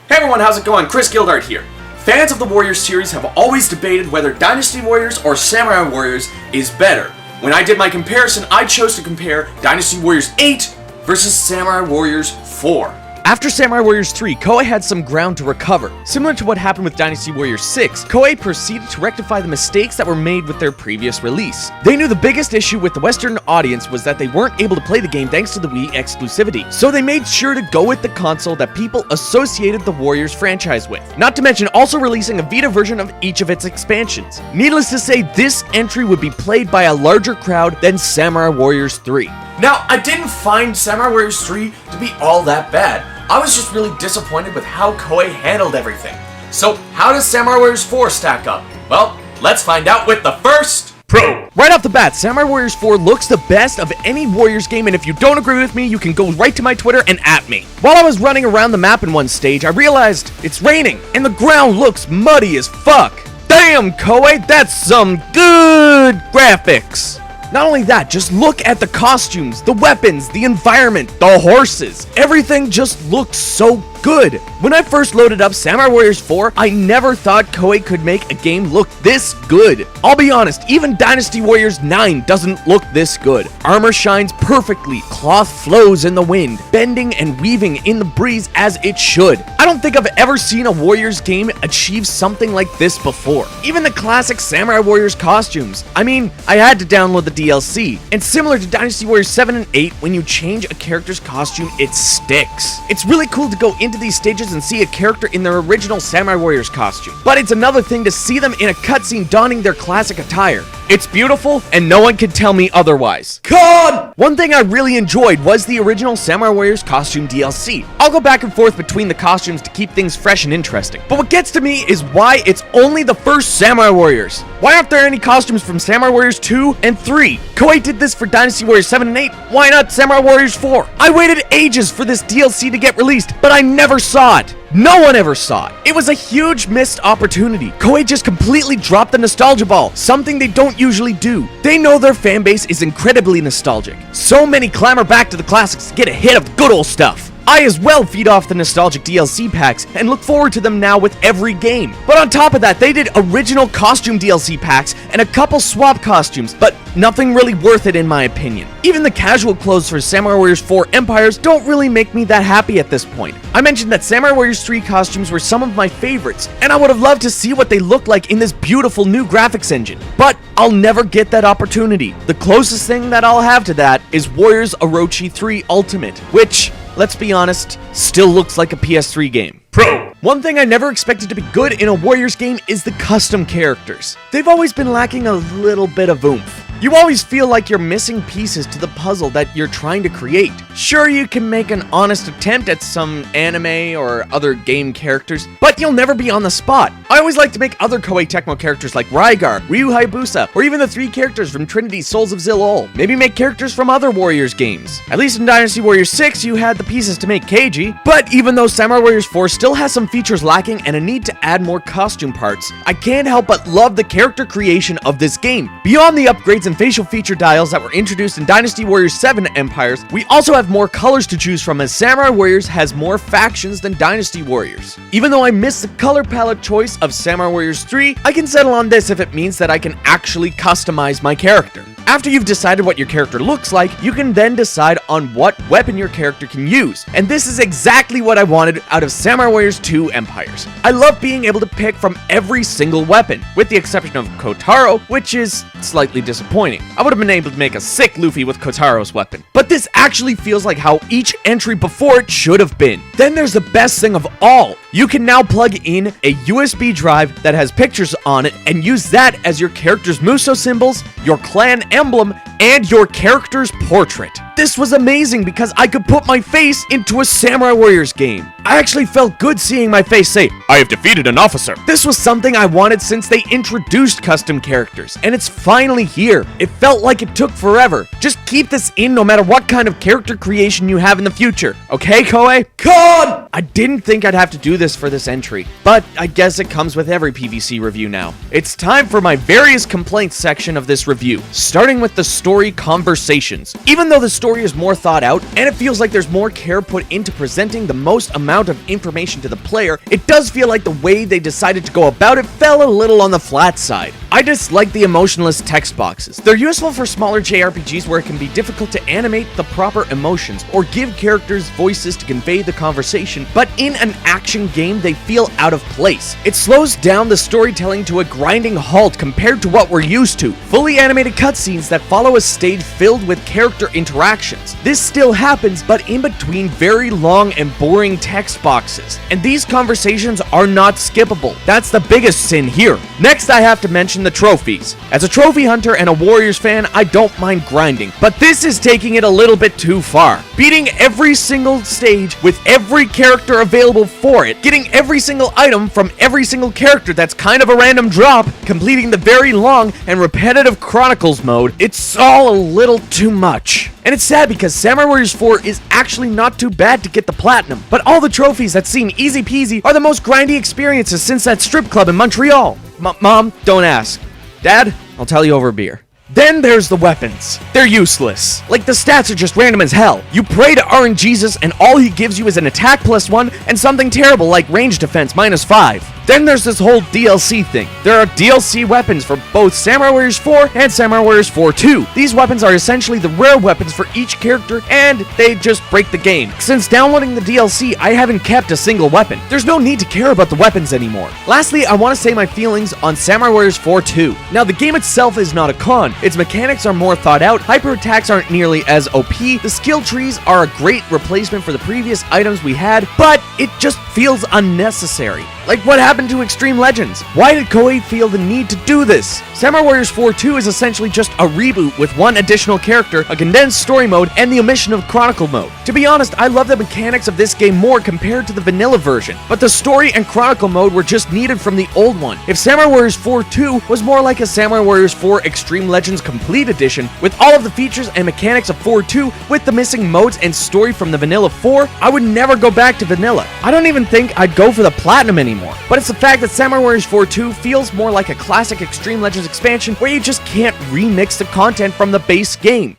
Hey everyone, how's it going? Chris Gildart here. Fans of the Warriors series have always debated whether Dynasty Warriors or Samurai Warriors is better. When I did my comparison, I chose to compare Dynasty Warriors 8 versus Samurai Warriors 4. After Samurai Warriors 3, Koei had some ground to recover. Similar to what happened with Dynasty Warriors 6, Koei proceeded to rectify the mistakes that were made with their previous release. They knew the biggest issue with the Western audience was that they weren't able to play the game thanks to the Wii exclusivity, so they made sure to go with the console that people associated the Warriors franchise with. Not to mention also releasing a Vita version of each of its expansions. Needless to say, this entry would be played by a larger crowd than Samurai Warriors 3. Now, I didn't find Samurai Warriors 3 to be all that bad. I was just really disappointed with how Koei handled everything. So, how does Samurai Warriors 4 stack up? Well, let's find out with the first pro. Right off the bat, Samurai Warriors 4 looks the best of any Warriors game, and if you don't agree with me, you can go right to my Twitter and at me. While I was running around the map in one stage, I realized it's raining, and the ground looks muddy as fuck. Damn, Koei, that's some good graphics. Not only that, just look at the costumes, the weapons, the environment, the horses. Everything just looks so good. When I first loaded up Samurai Warriors 4, I never thought Koei could make a game look this good. I'll be honest, even Dynasty Warriors 9 doesn't look this good. Armor shines perfectly, cloth flows in the wind, bending and weaving in the breeze as it should. I don't think I've ever seen a Warriors game achieve something like this before. Even the classic Samurai Warriors costumes. I mean, I had to download the DLC, and similar to Dynasty Warriors 7 and 8, when you change a character's costume, it sticks. It's really cool to go into these stages and see a character in their original Samurai Warriors costume, but it's another thing to see them in a cutscene donning their classic attire. It's beautiful, and no one can tell me otherwise. God! One thing I really enjoyed was the original Samurai Warriors costume DLC. I'll go back and forth between the costumes to keep things fresh and interesting, but what gets to me is why it's only the first Samurai Warriors. Why aren't there any costumes from Samurai Warriors 2 and 3? Koei did this for Dynasty Warriors 7 and 8, why not Samurai Warriors 4? I waited ages for this DLC to get released, but I never saw it. No one ever saw it. It was a huge missed opportunity. Koei just completely dropped the nostalgia ball, something they don't usually do. They know their fanbase is incredibly nostalgic. So many clamor back to the classics to get a hit of the good old stuff. I as well feed off the nostalgic DLC packs and look forward to them now with every game. But on top of that, they did original costume DLC packs and a couple swap costumes, but nothing really worth it in my opinion. Even the casual clothes for Samurai Warriors 4 Empires don't really make me that happy at this point. I mentioned that Samurai Warriors 3 costumes were some of my favorites, and I would have loved to see what they look like in this beautiful new graphics engine, but I'll never get that opportunity. The closest thing that I'll have to that is Warriors Orochi 3 Ultimate, which, let's be honest, still looks like a PS3 game. Pro! One thing I never expected to be good in a Warriors game is the custom characters. They've always been lacking a little bit of oomph. You always feel like you're missing pieces to the puzzle that you're trying to create. Sure, you can make an honest attempt at some anime or other game characters, but you'll never be on the spot. I always like to make other Koei Tecmo characters like Rygar, Ryu Hayabusa, or even the 3 characters from Trinity Souls of Zilol. Maybe make characters from other Warriors games. At least in Dynasty Warriors 6, you had the pieces to make Keiji. But even though Samurai Warriors 4 still has some features lacking and a need to add more costume parts, I can't help but love the character creation of this game. Beyond the upgrades and facial feature dials that were introduced in Dynasty Warriors 7 Empires, we also have more colors to choose from, as Samurai Warriors has more factions than Dynasty Warriors. Even though I miss the color palette choice of Samurai Warriors 3, I can settle on this if it means that I can actually customize my character. After you've decided what your character looks like, you can then decide on what weapon your character can use. And this is exactly what I wanted out of Samurai Warriors 2 Empires. I love being able to pick from every single weapon, with the exception of Kotaro, which is slightly disappointing. I would have been able to make a sick Luffy with Kotaro's weapon. But this actually feels like how each entry before it should have been. Then there's the best thing of all. You can now plug in a USB drive that has pictures on it and use that as your character's Musou symbols, your clan emblem, and your character's portrait. This was amazing because I could put my face into a Samurai Warriors game. I actually felt good seeing my face say, "I have defeated an officer." This was something I wanted since they introduced custom characters, and it's finally here. It felt like it took forever. Just keep this in no matter what kind of character creation you have in the future. Okay, Koei? God! I didn't think I'd have to do this for this entry, but I guess it comes with every PVC review now. It's time for my various complaints section of this review, starting with the story conversations. Even though the story is more thought out, and it feels like there's more care put into presenting the most amount of information to the player, it does feel like the way they decided to go about it fell a little on the flat side. I dislike the emotionless text boxes. They're useful for smaller JRPGs where it can be difficult to animate the proper emotions or give characters voices to convey the conversation, but in an action game they feel out of place. It slows down the storytelling to a grinding halt compared to what we're used to. Fully animated cutscenes that follow a stage filled with character interactions. This still happens, but in between very long and boring text boxes. And these conversations are not skippable. That's the biggest sin here. Next, I have to mention the trophies. As a trophy hunter and a Warriors fan, I don't mind grinding, but this is taking it a little bit too far. Beating every single stage with every character available for it, getting every single item from every single character that's kind of a random drop, completing the very long and repetitive Chronicles mode, it's all a little too much. And it's sad because Samurai Warriors 4 is actually not too bad to get the platinum, but all the trophies that seem easy peasy are the most grindy experiences since that strip club in Montreal. Mom, don't ask. Dad, I'll tell you over beer. Then there's the weapons. They're useless. Like, the stats are just random as hell. You pray to RNGesus and all he gives you is an attack +1 and something terrible like range defense -5. Then there's this whole DLC thing. There are DLC weapons for both Samurai Warriors 4 and Samurai Warriors 4 2. These weapons are essentially the rare weapons for each character, and they just break the game. Since downloading the DLC, I haven't kept a single weapon. There's no need to care about the weapons anymore. Lastly, I want to say my feelings on Samurai Warriors 4 2. Now, the game itself is not a con. Its mechanics are more thought out, hyper attacks aren't nearly as OP, the skill trees are a great replacement for the previous items we had, but it just feels unnecessary. Like, what happened to Extreme Legends? Why did Koei feel the need to do this? Samurai Warriors 4 2 is essentially just a reboot with one additional character, a condensed story mode, and the omission of Chronicle mode. To be honest, I love the mechanics of this game more compared to the vanilla version, but the story and Chronicle mode were just needed from the old one. If Samurai Warriors 4 2 was more like a Samurai Warriors 4 Extreme Legends Complete Edition, with all of the features and mechanics of 4 2 with the missing modes and story from the vanilla 4, I would never go back to vanilla. I don't even think I'd go for the platinum anymore. But it's the fact that Samurai Warriors 4 2 feels more like a classic Extreme Legends expansion where you just can't remix the content from the base game.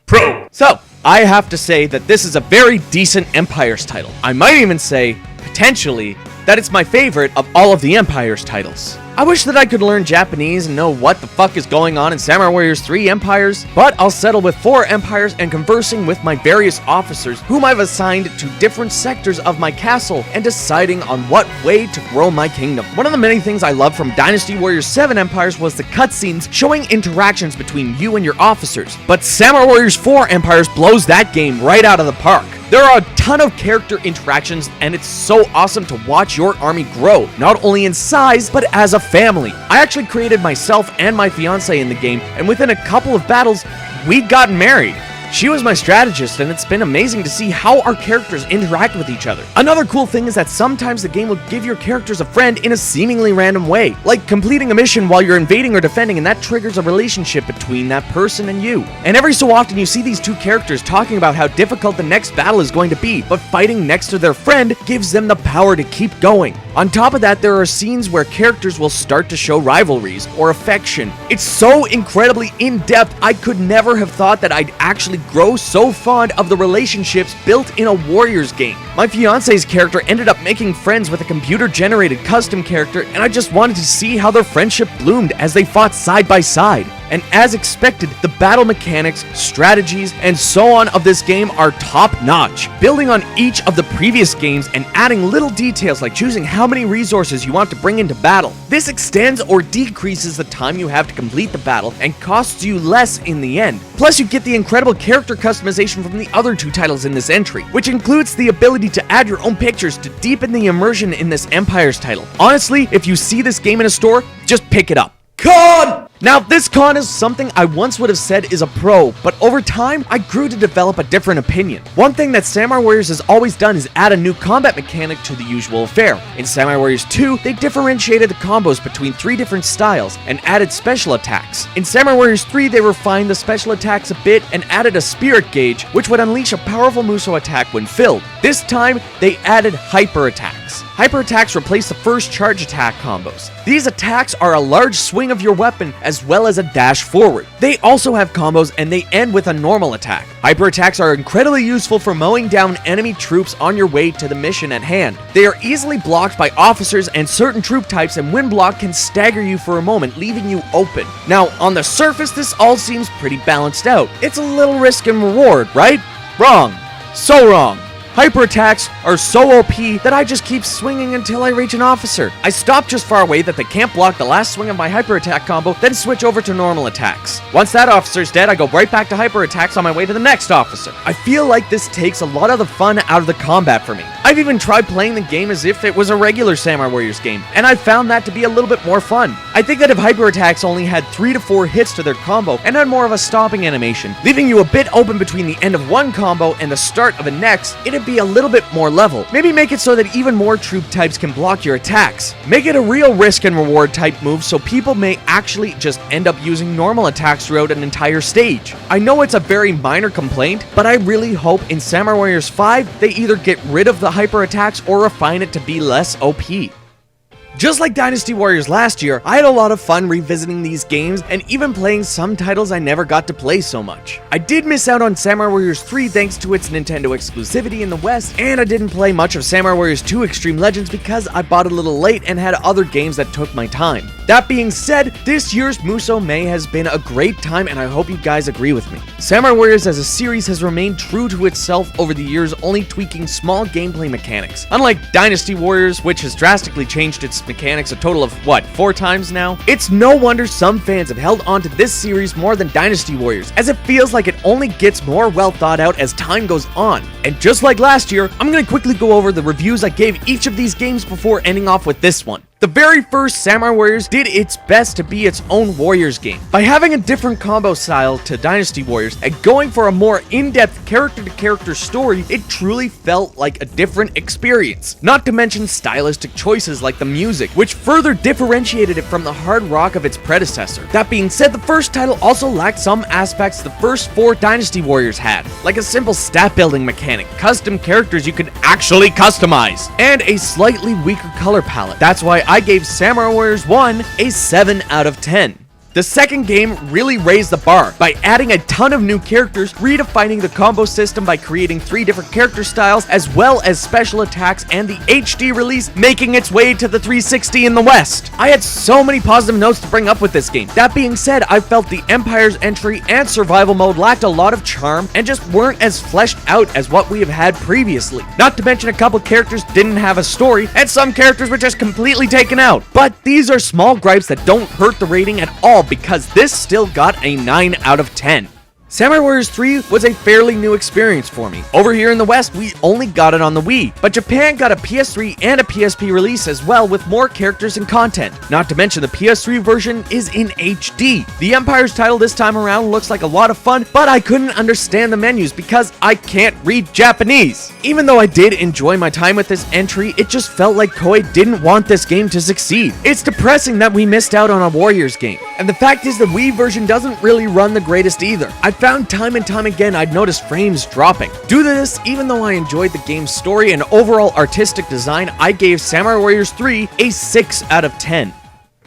So, I have to say that this is a very decent Empires title. I might even say, potentially, that it's my favorite of all of the Empires titles. I wish that I could learn Japanese and know what the fuck is going on in Samurai Warriors 3 Empires, but I'll settle with 4 Empires and conversing with my various officers whom I've assigned to different sectors of my castle and deciding on what way to grow my kingdom. One of the many things I loved from Dynasty Warriors 7 Empires was the cutscenes showing interactions between you and your officers, but Samurai Warriors 4 Empires blows that game right out of the park. There are a ton of character interactions, and it's so awesome to watch your army grow, not only in size, but as a family. I actually created myself and my fiance in the game, and within a couple of battles, we'd gotten married. She was my strategist, and it's been amazing to see how our characters interact with each other. Another cool thing is that sometimes the game will give your characters a friend in a seemingly random way, like completing a mission while you're invading or defending, and that triggers a relationship between that person and you. And every so often you see these two characters talking about how difficult the next battle is going to be, but fighting next to their friend gives them the power to keep going. On top of that, there are scenes where characters will start to show rivalries or affection. It's so incredibly in-depth, I could never have thought that I'd actually grow so fond of the relationships built in a Warriors game. My fiance's character ended up making friends with a computer-generated custom character, and I just wanted to see how their friendship bloomed as they fought side by side. And as expected, the battle mechanics, strategies, and so on of this game are top-notch, building on each of the previous games and adding little details like choosing how many resources you want to bring into battle. This extends or decreases the time you have to complete the battle and costs you less in the end. Plus, you get the incredible character customization from the other 2 titles in this entry, which includes the ability to add your own pictures to deepen the immersion in this Empires title. Honestly, if you see this game in a store, just pick it up. Con! Now, this con is something I once would have said is a pro, but over time, I grew to develop a different opinion. One thing that Samurai Warriors has always done is add a new combat mechanic to the usual affair. In Samurai Warriors 2, they differentiated the combos between 3 different styles and added special attacks. In Samurai Warriors 3, they refined the special attacks a bit and added a spirit gauge, which would unleash a powerful Musou attack when filled. This time, they added hyper attacks. Hyper attacks replace the first charge attack combos. These attacks are a large swing of your weapon as well as a dash forward. They also have combos and they end with a normal attack. Hyper attacks are incredibly useful for mowing down enemy troops on your way to the mission at hand. They are easily blocked by officers and certain troop types, and when blocked can stagger you for a moment, leaving you open. Now, on the surface, this all seems pretty balanced out. It's a little risk and reward, right? Wrong. So wrong. Hyper attacks are so OP that I just keep swinging until I reach an officer. I stop just far away that they can't block the last swing of my hyper attack combo, then switch over to normal attacks. Once that officer's dead, I go right back to hyper attacks on my way to the next officer. I feel like this takes a lot of the fun out of the combat for me. I've even tried playing the game as if it was a regular Samurai Warriors game, and I found that to be a little bit more fun. I think that if hyper attacks only had 3 to 4 hits to their combo and had more of a stopping animation, leaving you a bit open between the end of one combo and the start of the next, it'd be a little bit more level. Maybe make it so that even more troop types can block your attacks. Make it a real risk and reward type move so people may actually just end up using normal attacks throughout an entire stage. I know it's a very minor complaint, but I really hope in Samurai Warriors 5 they either get rid of the hyper attacks or refine it to be less OP. Just like Dynasty Warriors last year, I had a lot of fun revisiting these games and even playing some titles I never got to play so much. I did miss out on Samurai Warriors 3 thanks to its Nintendo exclusivity in the West, and I didn't play much of Samurai Warriors 2 Extreme Legends because I bought a little late and had other games that took my time. That being said, this year's Musou May has been a great time and I hope you guys agree with me. Samurai Warriors as a series has remained true to itself over the years, only tweaking small gameplay mechanics. Unlike Dynasty Warriors, which has drastically changed its mechanics a total of, 4 times now? It's no wonder some fans have held on to this series more than Dynasty Warriors, as it feels like it only gets more well thought out as time goes on. And just like last year, I'm gonna quickly go over the reviews I gave each of these games before ending off with this one. The very first Samurai Warriors did its best to be its own Warriors game. By having a different combo style to Dynasty Warriors and going for a more in-depth character-to-character story, it truly felt like a different experience. Not to mention stylistic choices like the music, which further differentiated it from the hard rock of its predecessor. That being said, the first title also lacked some aspects the first 4 Dynasty Warriors had, like a simple stat building mechanic, custom characters you could actually customize, and a slightly weaker color palette. That's why I gave Samurai Warriors 1 a 7 out of 10. The second game really raised the bar by adding a ton of new characters, redefining the combo system by creating 3 different character styles, as well as special attacks, and the HD release making its way to the 360 in the West. I had so many positive notes to bring up with this game. That being said, I felt the Empire's entry and survival mode lacked a lot of charm and just weren't as fleshed out as what we have had previously. Not to mention a couple characters didn't have a story, and some characters were just completely taken out. But these are small gripes that don't hurt the rating at all, because this still got a 9 out of 10. Samurai Warriors 3 was a fairly new experience for me. Over here in the West, we only got it on the Wii, but Japan got a PS3 and a PSP release as well with more characters and content. Not to mention the PS3 version is in HD. The Empire's title this time around looks like a lot of fun, but I couldn't understand the menus because I can't read Japanese. Even though I did enjoy my time with this entry, it just felt like Koei didn't want this game to succeed. It's depressing that we missed out on a Warriors game. And the fact is the Wii version doesn't really run the greatest either. I found time and time again I'd noticed frames dropping. Due to this, even though I enjoyed the game's story and overall artistic design, I gave Samurai Warriors 3 a 6 out of 10.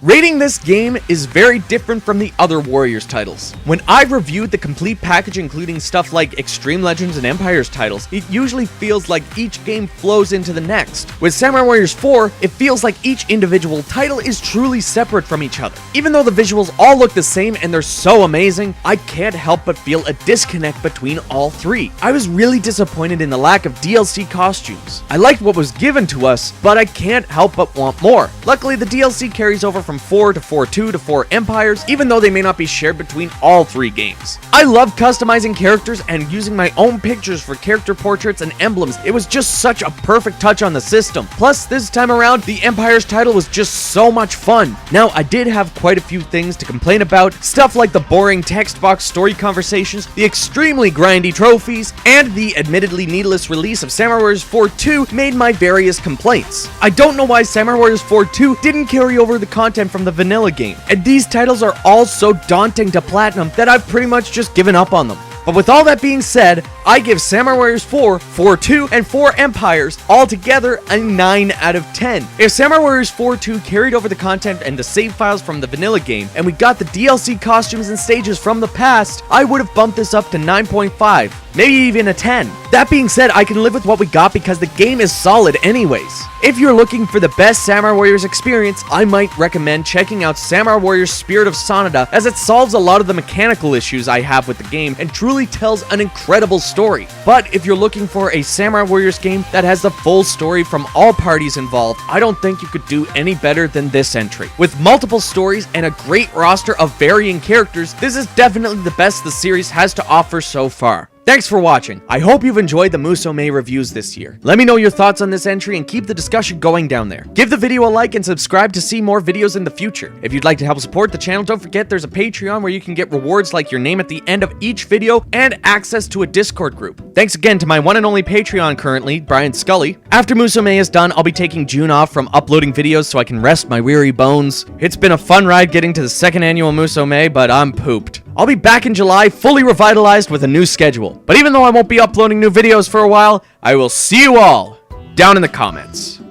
Rating this game is very different from the other Warriors titles. When I reviewed the complete package including stuff like Extreme Legends and Empires titles, it usually feels like each game flows into the next. With Samurai Warriors 4, it feels like each individual title is truly separate from each other. Even though the visuals all look the same and they're so amazing, I can't help but feel a disconnect between all 3. I was really disappointed in the lack of DLC costumes. I liked what was given to us, but I can't help but want more. Luckily, the DLC carries over from 4 to 4-2 to 4 Empires, even though they may not be shared between all 3 games. I love customizing characters and using my own pictures for character portraits and emblems. It was just such a perfect touch on the system. Plus, this time around, the Empire's title was just so much fun. Now, I did have quite a few things to complain about, stuff like the boring text box story conversations, the extremely grindy trophies, and the admittedly needless release of Samurai Warriors 4-2 made my various complaints. I don't know why Samurai Warriors 4-2 didn't carry over the content from the vanilla game, and these titles are all so daunting to platinum that I've pretty much just given up on them. But with all that being said, I give Samurai Warriors 4, 4-2, and 4 Empires all together a 9 out of 10. If Samurai Warriors 4-2 carried over the content and the save files from the vanilla game, and we got the DLC costumes and stages from the past, I would have bumped this up to 9.5. Maybe even a 10. That being said, I can live with what we got because the game is solid anyways. If you're looking for the best Samurai Warriors experience, I might recommend checking out Samurai Warriors Spirit of Sonata, as it solves a lot of the mechanical issues I have with the game and truly tells an incredible story. But if you're looking for a Samurai Warriors game that has the full story from all parties involved, I don't think you could do any better than this entry. With multiple stories and a great roster of varying characters, this is definitely the best the series has to offer so far. Thanks for watching. I hope you've enjoyed the Musou May reviews this year. Let me know your thoughts on this entry and keep the discussion going down there. Give the video a like and subscribe to see more videos in the future. If you'd like to help support the channel, don't forget there's a Patreon where you can get rewards like your name at the end of each video and access to a Discord group. Thanks again to my one and only Patreon currently, Brian Scully. After Musou May is done, I'll be taking June off from uploading videos so I can rest my weary bones. It's been a fun ride getting to the second annual Musou May, but I'm pooped. I'll be back in July, fully revitalized with a new schedule. But even though I won't be uploading new videos for a while, I will see you all down in the comments.